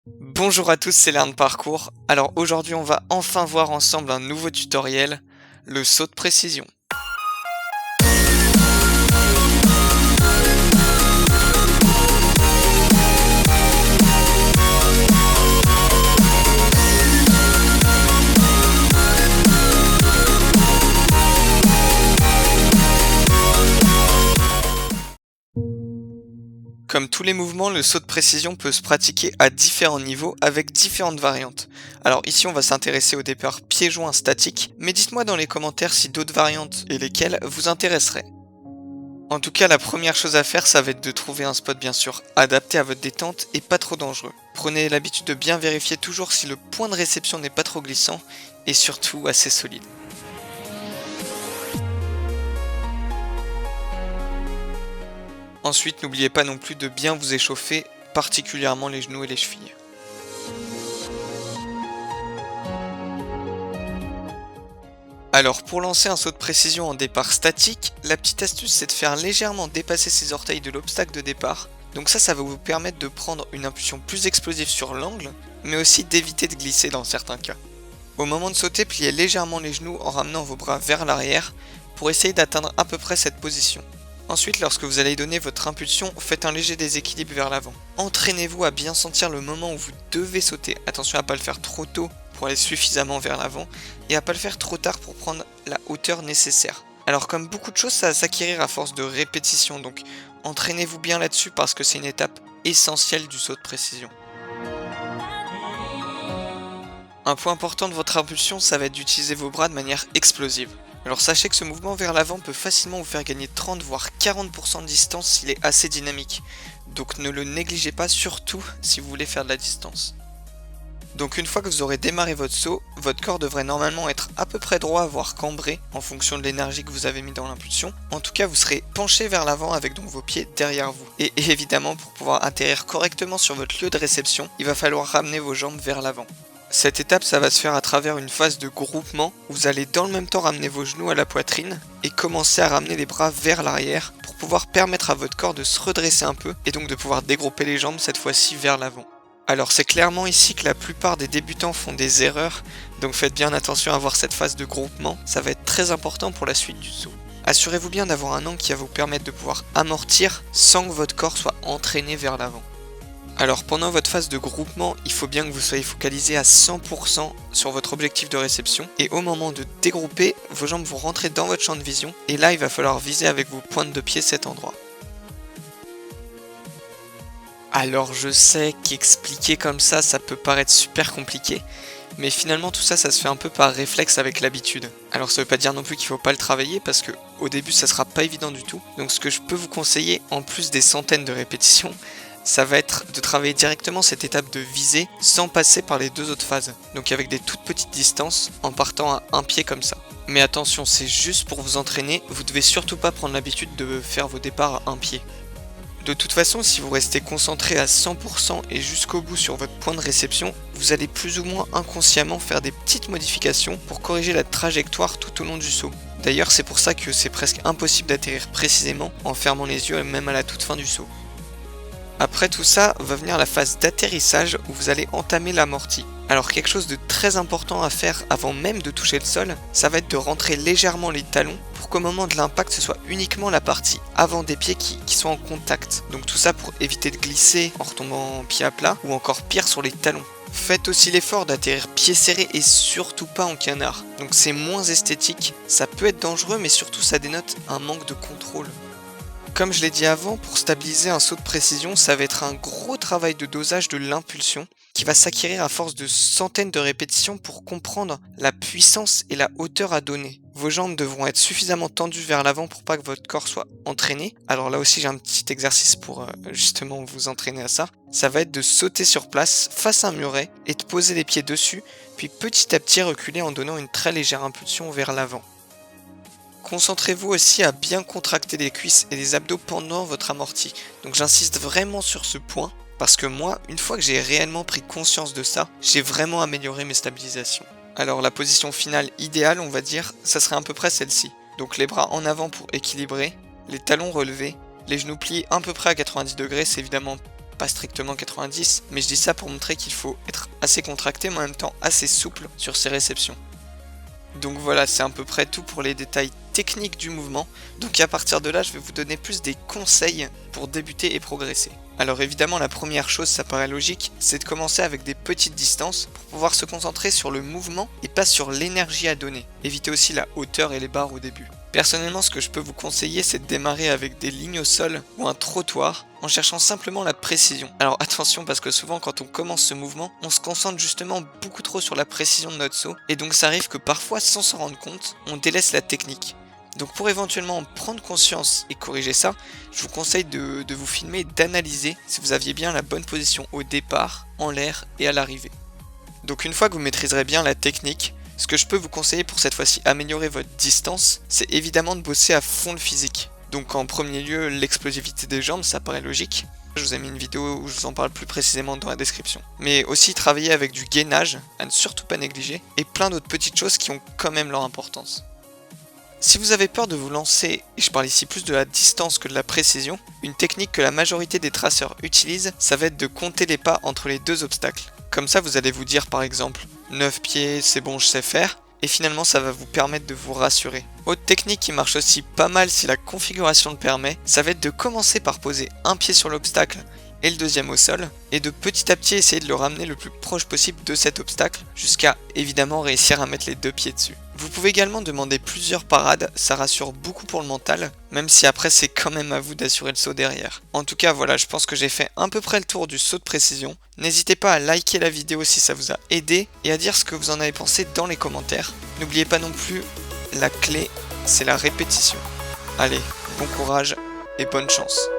Bonjour à tous, c'est Learn Parcours. Alors aujourd'hui, on va enfin voir ensemble un nouveau tutoriel, le saut de précision. Comme tous les mouvements, le saut de précision peut se pratiquer à différents niveaux avec différentes variantes. Alors ici, on va s'intéresser au départ pieds-joints statique, mais dites-moi dans les commentaires si d'autres variantes et lesquelles vous intéresseraient. En tout cas, la première chose à faire, ça va être de trouver un spot bien sûr adapté à votre détente et pas trop dangereux. Prenez l'habitude de bien vérifier toujours si le point de réception n'est pas trop glissant et surtout assez solide. Ensuite, n'oubliez pas non plus de bien vous échauffer, particulièrement les genoux et les chevilles. Alors, pour lancer un saut de précision en départ statique, la petite astuce c'est de faire légèrement dépasser ses orteils de l'obstacle de départ. Donc ça va vous permettre de prendre une impulsion plus explosive sur l'angle, mais aussi d'éviter de glisser dans certains cas. Au moment de sauter, pliez légèrement les genoux en ramenant vos bras vers l'arrière pour essayer d'atteindre à peu près cette position. Ensuite, lorsque vous allez donner votre impulsion, faites un léger déséquilibre vers l'avant. Entraînez-vous à bien sentir le moment où vous devez sauter. Attention à ne pas le faire trop tôt pour aller suffisamment vers l'avant et à ne pas le faire trop tard pour prendre la hauteur nécessaire. Alors comme beaucoup de choses, ça va s'acquérir à force de répétition, donc entraînez-vous bien là-dessus parce que c'est une étape essentielle du saut de précision. Un point important de votre impulsion, ça va être d'utiliser vos bras de manière explosive. Alors sachez que ce mouvement vers l'avant peut facilement vous faire gagner 30 voire 40% de distance s'il est assez dynamique. Donc ne le négligez pas, surtout si vous voulez faire de la distance. Donc une fois que vous aurez démarré votre saut, votre corps devrait normalement être à peu près droit, voire cambré, en fonction de l'énergie que vous avez mis dans l'impulsion. En tout cas, vous serez penché vers l'avant avec donc vos pieds derrière vous. Et évidemment, pour pouvoir atterrir correctement sur votre lieu de réception, il va falloir ramener vos jambes vers l'avant. Cette étape, ça va se faire à travers une phase de groupement où vous allez dans le même temps ramener vos genoux à la poitrine et commencer à ramener les bras vers l'arrière pour pouvoir permettre à votre corps de se redresser un peu et donc de pouvoir dégrouper les jambes cette fois-ci vers l'avant. Alors c'est clairement ici que la plupart des débutants font des erreurs, donc faites bien attention à avoir cette phase de groupement, ça va être très important pour la suite du saut. Assurez-vous bien d'avoir un angle qui va vous permettre de pouvoir amortir sans que votre corps soit entraîné vers l'avant. Alors pendant votre phase de groupement, il faut bien que vous soyez focalisé à 100% sur votre objectif de réception et au moment de dégrouper, vos jambes vont rentrer dans votre champ de vision et là il va falloir viser avec vos pointes de pied cet endroit. Alors je sais qu'expliquer comme ça peut paraître super compliqué, mais finalement tout ça se fait un peu par réflexe avec l'habitude. Alors ça veut pas dire non plus qu'il faut pas le travailler parce que au début ça sera pas évident du tout. Donc ce que je peux vous conseiller en plus des centaines de répétitions, ça va être de travailler directement cette étape de visée sans passer par les deux autres phases. Donc avec des toutes petites distances en partant à un pied comme ça. Mais attention, c'est juste pour vous entraîner, vous devez surtout pas prendre l'habitude de faire vos départs à un pied. De toute façon, si vous restez concentré à 100% et jusqu'au bout sur votre point de réception, vous allez plus ou moins inconsciemment faire des petites modifications pour corriger la trajectoire tout au long du saut. D'ailleurs, c'est pour ça que c'est presque impossible d'atterrir précisément en fermant les yeux même à la toute fin du saut. Après tout ça, va venir la phase d'atterrissage où vous allez entamer l'amorti. Alors quelque chose de très important à faire avant même de toucher le sol, ça va être de rentrer légèrement les talons pour qu'au moment de l'impact ce soit uniquement la partie avant des pieds qui soit en contact. Donc tout ça pour éviter de glisser en retombant pied à plat ou encore pire sur les talons. Faites aussi l'effort d'atterrir pieds serrés et surtout pas en canard. Donc c'est moins esthétique, ça peut être dangereux mais surtout ça dénote un manque de contrôle. Comme je l'ai dit avant, pour stabiliser un saut de précision, ça va être un gros travail de dosage de l'impulsion qui va s'acquérir à force de centaines de répétitions pour comprendre la puissance et la hauteur à donner. Vos jambes devront être suffisamment tendues vers l'avant pour pas que votre corps soit entraîné. Alors là aussi j'ai un petit exercice pour justement vous entraîner à ça. Ça va être de sauter sur place face à un muret et de poser les pieds dessus, puis petit à petit reculer en donnant une très légère impulsion vers l'avant. Concentrez-vous aussi à bien contracter les cuisses et les abdos pendant votre amorti. Donc j'insiste vraiment sur ce point parce que moi, une fois que j'ai réellement pris conscience de ça, j'ai vraiment amélioré mes stabilisations. Alors la position finale idéale, on va dire, ça serait à peu près celle-ci. Donc les bras en avant pour équilibrer, les talons relevés, les genoux pliés à peu près à 90 degrés, c'est évidemment pas strictement 90, mais je dis ça pour montrer qu'il faut être assez contracté mais en même temps assez souple sur ses réceptions. Donc voilà, c'est à peu près tout pour les détails techniques du mouvement. Donc à partir de là, je vais vous donner plus des conseils pour débuter et progresser. Alors évidemment, la première chose, ça paraît logique, c'est de commencer avec des petites distances pour pouvoir se concentrer sur le mouvement et pas sur l'énergie à donner. Évitez aussi la hauteur et les barres au début. Personnellement, ce que je peux vous conseiller, c'est de démarrer avec des lignes au sol ou un trottoir en cherchant simplement la précision. Alors attention, parce que souvent quand on commence ce mouvement, on se concentre justement beaucoup trop sur la précision de notre saut et donc ça arrive que parfois, sans s'en rendre compte, on délaisse la technique. Donc pour éventuellement prendre conscience et corriger ça, je vous conseille de vous filmer et d'analyser si vous aviez bien la bonne position au départ, en l'air et à l'arrivée. Donc une fois que vous maîtriserez bien la technique, ce que je peux vous conseiller pour cette fois-ci améliorer votre distance, c'est évidemment de bosser à fond le physique. Donc en premier lieu, l'explosivité des jambes, ça paraît logique. Je vous ai mis une vidéo où je vous en parle plus précisément dans la description. Mais aussi travailler avec du gainage, à ne surtout pas négliger, et plein d'autres petites choses qui ont quand même leur importance. Si vous avez peur de vous lancer, et je parle ici plus de la distance que de la précision, une technique que la majorité des traceurs utilisent, ça va être de compter les pas entre les deux obstacles. Comme ça, vous allez vous dire par exemple 9 pieds, c'est bon, je sais faire, et finalement ça va vous permettre de vous rassurer. Autre technique qui marche aussi pas mal si la configuration le permet, ça va être de commencer par poser un pied sur l'obstacle et le deuxième au sol, et de petit à petit essayer de le ramener le plus proche possible de cet obstacle, jusqu'à évidemment réussir à mettre les deux pieds dessus. Vous pouvez également demander plusieurs parades, ça rassure beaucoup pour le mental, même si après c'est quand même à vous d'assurer le saut derrière. En tout cas voilà, je pense que j'ai fait à peu près le tour du saut de précision. N'hésitez pas à liker la vidéo si ça vous a aidé, et à dire ce que vous en avez pensé dans les commentaires. N'oubliez pas non plus, la clé c'est la répétition. Allez, bon courage et bonne chance.